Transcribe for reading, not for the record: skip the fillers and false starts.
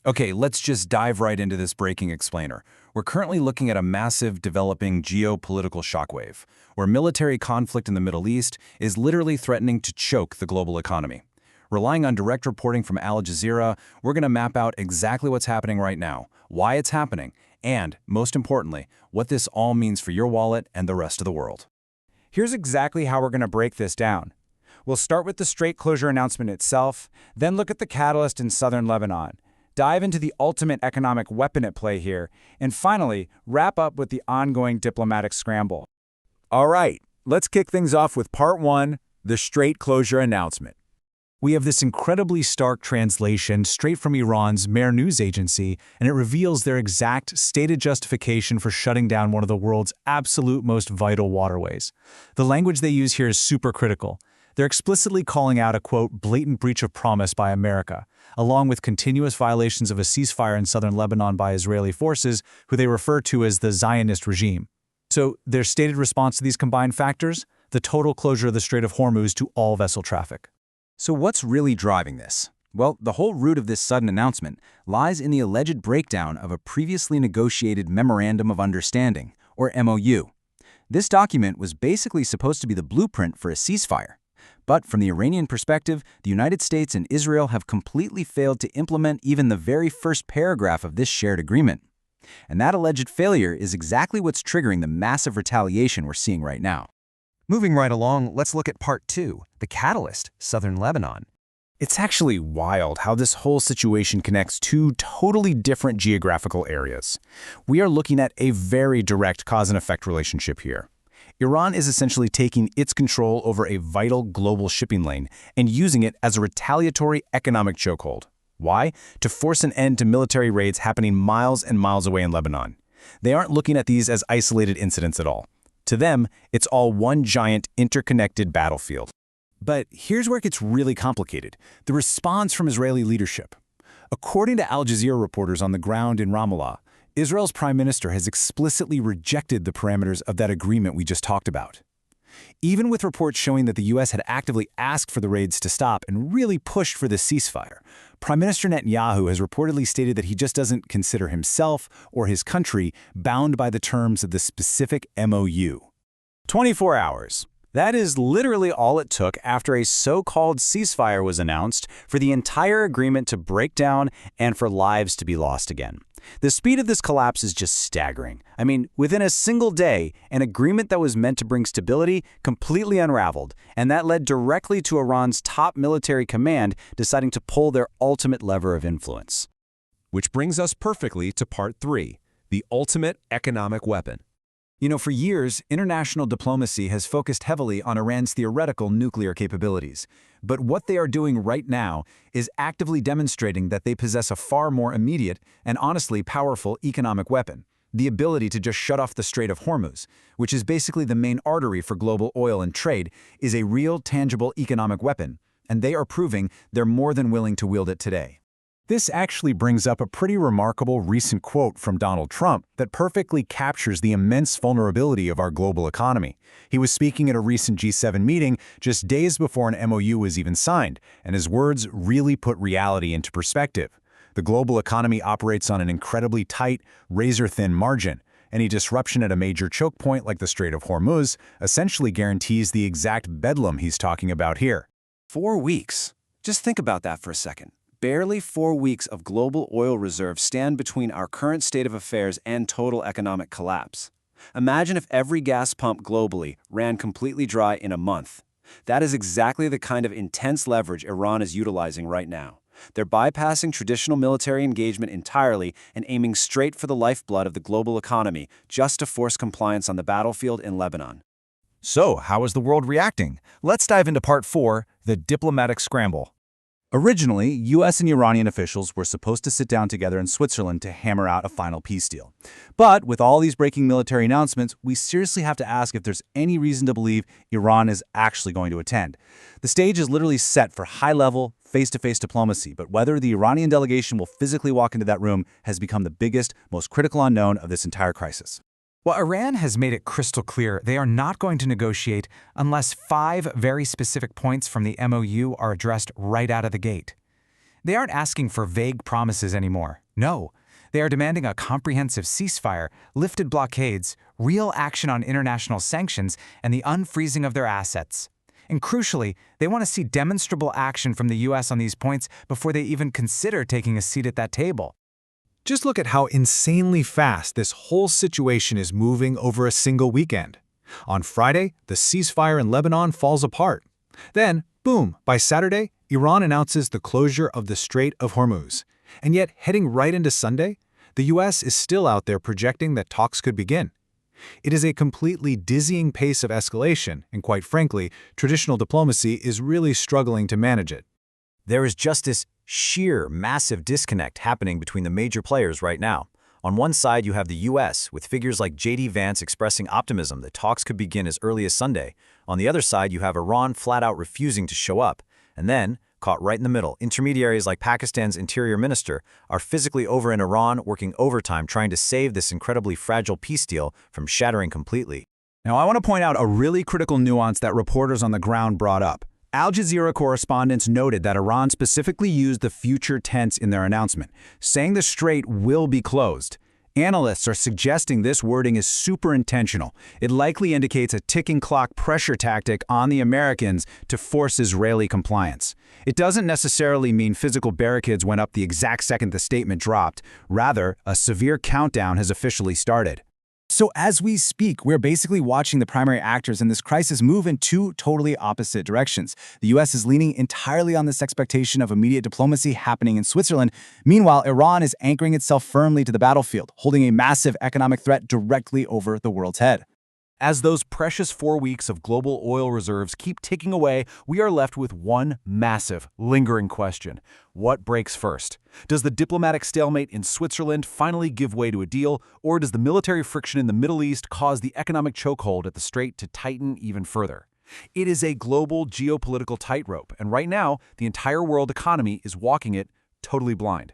Okay, let's just dive right into this breaking explainer. We're currently looking at a massive developing geopolitical shockwave, where military conflict in the Middle East is literally threatening to choke the global economy. Relying on direct reporting from Al Jazeera, we're going to map out exactly what's happening right now, why it's happening, and, most importantly, what this all means for your wallet and the rest of the world. Here's exactly how we're going to break this down. We'll start with the Strait closure announcement itself, then look at the catalyst in southern Lebanon, dive into the ultimate economic weapon at play here, and finally, wrap up with the ongoing diplomatic scramble. All right, let's kick things off with part one, the Strait closure announcement. We have this incredibly stark translation straight from Iran's Mehr news agency, and it reveals their exact stated justification for shutting down one of the world's absolute most vital waterways. The language they use here is super critical. They're explicitly calling out a, quote, blatant breach of promise by America, along with continuous violations of a ceasefire in southern Lebanon by Israeli forces, who they refer to as the Zionist regime. So their stated response to these combined factors? The total closure of the Strait of Hormuz to all vessel traffic. So what's really driving this? Well, the whole root of this sudden announcement lies in the alleged breakdown of a previously negotiated Memorandum of Understanding, or MOU. This document was basically supposed to be the blueprint for a ceasefire. But from the Iranian perspective, the United States and Israel have completely failed to implement even the very first paragraph of this shared agreement. And that alleged failure is exactly what's triggering the massive retaliation we're seeing right now. Moving right along, let's look at part two, the catalyst, southern Lebanon. It's actually wild how this whole situation connects two totally different geographical areas. We are looking at a very direct cause and effect relationship here. Iran is essentially taking its control over a vital global shipping lane and using it as a retaliatory economic chokehold. Why? To force an end to military raids happening miles and miles away in Lebanon. They aren't looking at these as isolated incidents at all. To them, it's all one giant interconnected battlefield. But here's where it gets really complicated: the response from Israeli leadership. According to Al Jazeera reporters on the ground in Ramallah, Israel's prime minister has explicitly rejected the parameters of that agreement we just talked about. Even with reports showing that the U.S. had actively asked for the raids to stop and really pushed for the ceasefire, Prime Minister Netanyahu has reportedly stated that he just doesn't consider himself or his country bound by the terms of the specific MOU. 24 hours. That is literally all it took after a so-called ceasefire was announced for the entire agreement to break down and for lives to be lost again. The speed of this collapse is just staggering. I mean, within a single day, an agreement that was meant to bring stability completely unraveled, and that led directly to Iran's top military command deciding to pull their ultimate lever of influence. Which brings us perfectly to part three, the ultimate economic weapon. You know, for years, international diplomacy has focused heavily on Iran's theoretical nuclear capabilities. But what they are doing right now is actively demonstrating that they possess a far more immediate and honestly powerful economic weapon: the ability to just shut off the Strait of Hormuz, which is basically the main artery for global oil and trade, is a real, tangible economic weapon, and they are proving they're more than willing to wield it today. This actually brings up a pretty remarkable recent quote from Donald Trump that perfectly captures the immense vulnerability of our global economy. He was speaking at a recent G7 meeting just days before an MOU was even signed, and his words really put reality into perspective. The global economy operates on an incredibly tight, razor-thin margin. Any disruption at a major choke point like the Strait of Hormuz essentially guarantees the exact bedlam he's talking about here. 4 weeks. Just think about that for a second. Barely 4 weeks of global oil reserves stand between our current state of affairs and total economic collapse. Imagine if every gas pump globally ran completely dry in a month. That is exactly the kind of intense leverage Iran is utilizing right now. They're bypassing traditional military engagement entirely and aiming straight for the lifeblood of the global economy just to force compliance on the battlefield in Lebanon. So, how is the world reacting? Let's dive into part 4, the diplomatic scramble. Originally, U.S. and Iranian officials were supposed to sit down together in Switzerland to hammer out a final peace deal. But with all these breaking military announcements, we seriously have to ask if there's any reason to believe Iran is actually going to attend. The stage is literally set for high-level, face-to-face diplomacy, but whether the Iranian delegation will physically walk into that room has become the biggest, most critical unknown of this entire crisis. Well, Iran has made it crystal clear they are not going to negotiate unless 5 very specific points from the MOU are addressed right out of the gate. They aren't asking for vague promises anymore. No, they are demanding a comprehensive ceasefire, lifted blockades, real action on international sanctions, and the unfreezing of their assets. And crucially, they want to see demonstrable action from the U.S. on these points before they even consider taking a seat at that table. Just look at how insanely fast this whole situation is moving over a single weekend. On Friday, the ceasefire in Lebanon falls apart. Then, boom, by Saturday, Iran announces the closure of the Strait of Hormuz. And yet, heading right into Sunday, the U.S. is still out there projecting that talks could begin. It is a completely dizzying pace of escalation, and quite frankly, traditional diplomacy is really struggling to manage it. There is just this sheer, massive disconnect happening between the major players right now. On one side, you have the U.S., with figures like JD Vance expressing optimism that talks could begin as early as Sunday. On the other side, you have Iran flat-out refusing to show up. And then, caught right in the middle, intermediaries like Pakistan's interior minister are physically over in Iran working overtime trying to save this incredibly fragile peace deal from shattering completely. Now, I want to point out a really critical nuance that reporters on the ground brought up. Al Jazeera correspondents noted that Iran specifically used the future tense in their announcement, saying the strait will be closed. Analysts are suggesting this wording is super intentional. It likely indicates a ticking clock pressure tactic on the Americans to force Israeli compliance. It doesn't necessarily mean physical barricades went up the exact second the statement dropped. Rather, a severe countdown has officially started. So as we speak, we're basically watching the primary actors in this crisis move in two totally opposite directions. The U.S. is leaning entirely on this expectation of immediate diplomacy happening in Switzerland. Meanwhile, Iran is anchoring itself firmly to the battlefield, holding a massive economic threat directly over the world's head. As those precious 4 weeks of global oil reserves keep ticking away, we are left with one massive, lingering question. What breaks first? Does the diplomatic stalemate in Switzerland finally give way to a deal, or does the military friction in the Middle East cause the economic chokehold at the strait to tighten even further? It is a global geopolitical tightrope, and right now, the entire world economy is walking it totally blind.